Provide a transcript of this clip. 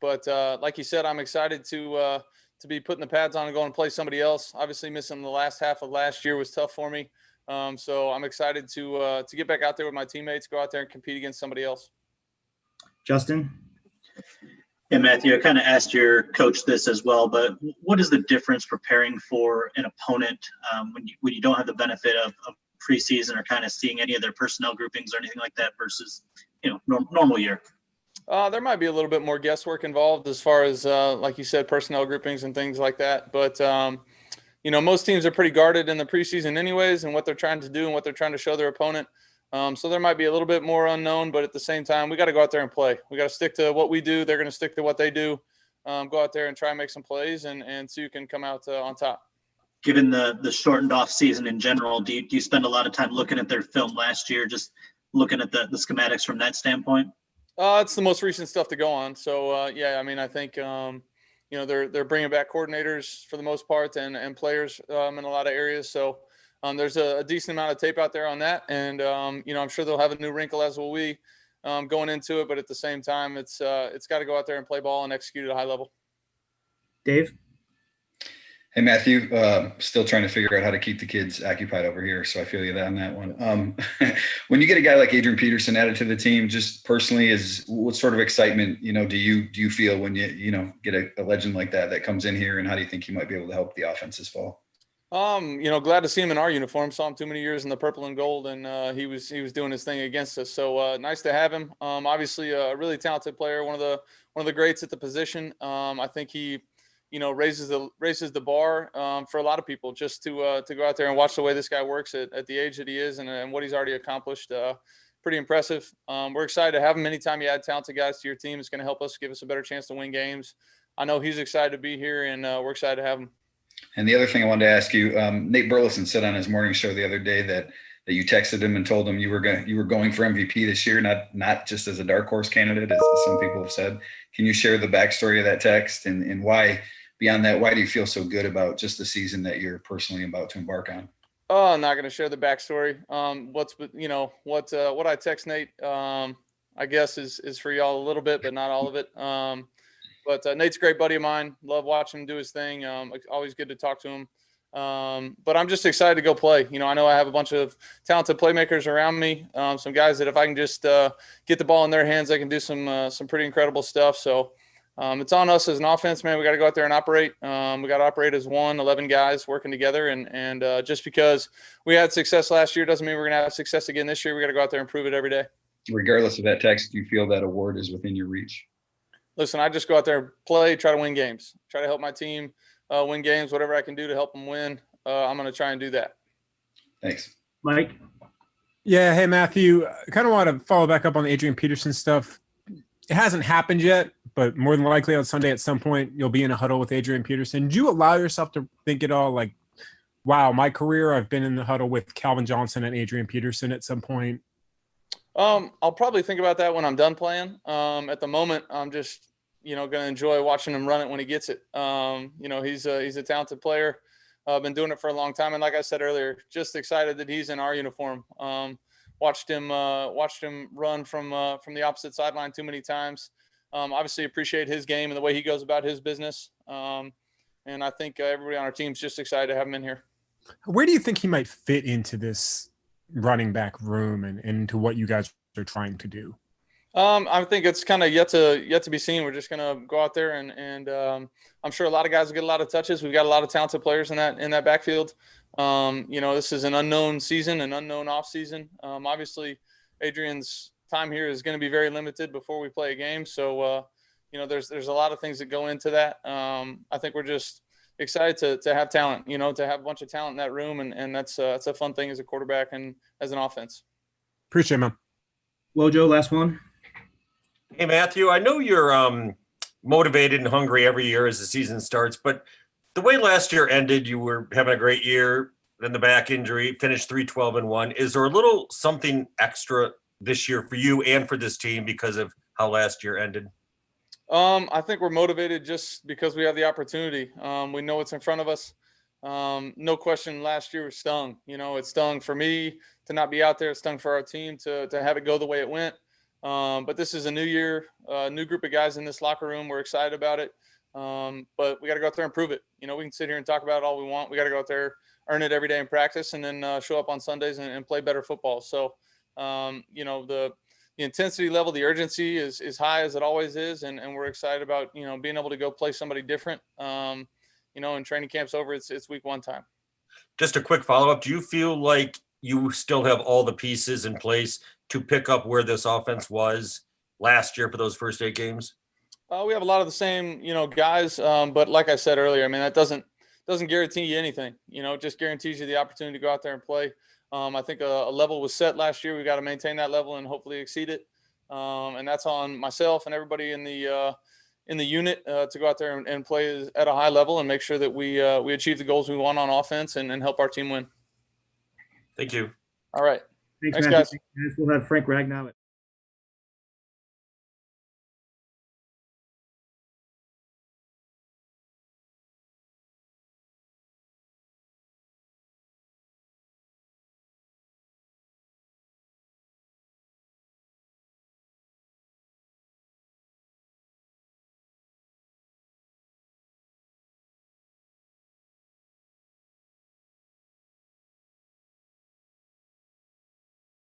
But like you said, I'm excited to be putting the pads on and going and play somebody else. Obviously, missing the last half of last year was tough for me. So I'm excited to get back out there with my teammates, go out there and compete against somebody else. Justin? Yeah, Matthew, I kind of asked your coach this as well, but what is the difference preparing for an opponent when you don't have the benefit of preseason or kind of seeing any of their personnel groupings or anything like that versus, normal year? There might be a little bit more guesswork involved as far as, like you said, personnel groupings and things like that. But, most teams are pretty guarded in the preseason anyways and what they're trying to do and what they're trying to show their opponent. So there might be a little bit more unknown, but at the same time, we got to go out there and play. We got to stick to what we do. They're going to stick to what they do. Go out there and try and make some plays and so you can come out on top. Given the shortened off season in general, do you spend a lot of time looking at their film last year, just looking at the schematics from that standpoint? It's the most recent stuff to go on. So, I think, they're bringing back coordinators for the most part and players in a lot of areas. So there's a decent amount of tape out there on that. And, I'm sure they'll have a new wrinkle as will we going into it. But at the same time, it's got to go out there and play ball and execute at a high level. Dave? Hey, Matthew, still trying to figure out how to keep the kids occupied over here. So I feel you on that one. When you get a guy like Adrian Peterson added to the team, just personally, what sort of excitement, do you feel when you get a legend like that comes in here, and how do you think he might be able to help the offense this fall? Glad to see him in our uniform. Saw him too many years in the purple and gold, and he was doing his thing against us. So nice to have him. Obviously a really talented player, one of the greats at the position. I think he raises the bar for a lot of people just to go out there and watch the way this guy works at the age that he is and what he's already accomplished. Pretty impressive. We're excited to have him. Anytime you add talented guys to your team, it's going to help us, give us a better chance to win games. I know he's excited to be here, and we're excited to have him. And the other thing I wanted to ask you, Nate Burleson said on his morning show the other day that you texted him and told him you were going for MVP this year, not just as a dark horse candidate, as some people have said. Can you share the backstory of that text and why? Beyond that, why do you feel so good about just the season that you're personally about to embark on? Oh, I'm not going to share the backstory. What I text Nate, I guess is for y'all a little bit, but not all of it. But Nate's a great buddy of mine. Love watching him do his thing. Always good to talk to him. But I'm just excited to go play. I know I have a bunch of talented playmakers around me. Some guys that if I can just get the ball in their hands, they can do some pretty incredible stuff. So. It's on us as an offense, man. We got to go out there and operate. We got to operate as 11 guys working together. And just because we had success last year doesn't mean we're going to have success again this year. We got to go out there and prove it every day. Regardless of that text, do you feel that award is within your reach? Listen, I just go out there and play, try to win games, try to help my team win games, whatever I can do to help them win. I'm going to try and do that. Thanks. Mike? Yeah. Hey, Matthew, I kind of want to follow back up on the Adrian Peterson stuff. It hasn't happened yet, but more than likely on Sunday at some point, you'll be in a huddle with Adrian Peterson. Do you allow yourself to think at all like, wow, my career, I've been in the huddle with Calvin Johnson and Adrian Peterson at some point? I'll probably think about that when I'm done playing. At the moment, I'm just, going to enjoy watching him run it when he gets it. He's a talented player. Been doing it for a long time. And like I said earlier, just excited that he's in our uniform. Watched him run from the opposite sideline too many times. Obviously appreciate his game and the way he goes about his business. And I think everybody on our team is just excited to have him in here. Where do you think he might fit into this running back room and into what you guys are trying to do? I think it's kind of yet to be seen. We're just going to go out there and I'm sure a lot of guys will get a lot of touches. We've got a lot of talented players in that backfield. This is an unknown season, an unknown off season. Obviously Adrian's time here is going to be very limited before we play a game. So, there's a lot of things that go into that. I think we're just excited to have talent, to have a bunch of talent in that room. And that's a fun thing as a quarterback and as an offense. Appreciate it, man. Wojo, last one. Hey, Matthew, I know you're motivated and hungry every year as the season starts, but the way last year ended, you were having a great year, then the back injury, finished 3-12-1. Is there a little something extra this year for you and for this team because of how last year ended? I think we're motivated just because we have the opportunity. We know what's in front of us. No question, last year stung. It stung for me to not be out there. It stung for our team to have it go the way it went. But this is a new year, new group of guys in this locker room. We're excited about it. But we got to go out there and prove it. You know, we can sit here and talk about it all we want. We got to go out there, earn it every day in practice, and then show up on Sundays and play better football. So, you know, the intensity level, the urgency is high as it always is. And we're excited about, you know, being able to go play somebody different. You know, and training camp's over. It's week 1 time. Just a quick follow-up. Do you feel like you still have all the pieces in place to pick up where this offense was last year for those first 8 games? We have a lot of the same, you know, guys. But like I said earlier, I mean, that doesn't guarantee you anything. You know, it just guarantees you the opportunity to go out there and play. I think a level was set last year. We got to maintain that level and hopefully exceed it. And that's on myself and everybody in the unit to go out there and play at a high level and make sure that we achieve the goals we want on offense and help our team win. Thank you. All right. Thanks, Thanks, Matthew. guys. We'll have Frank Ragnow.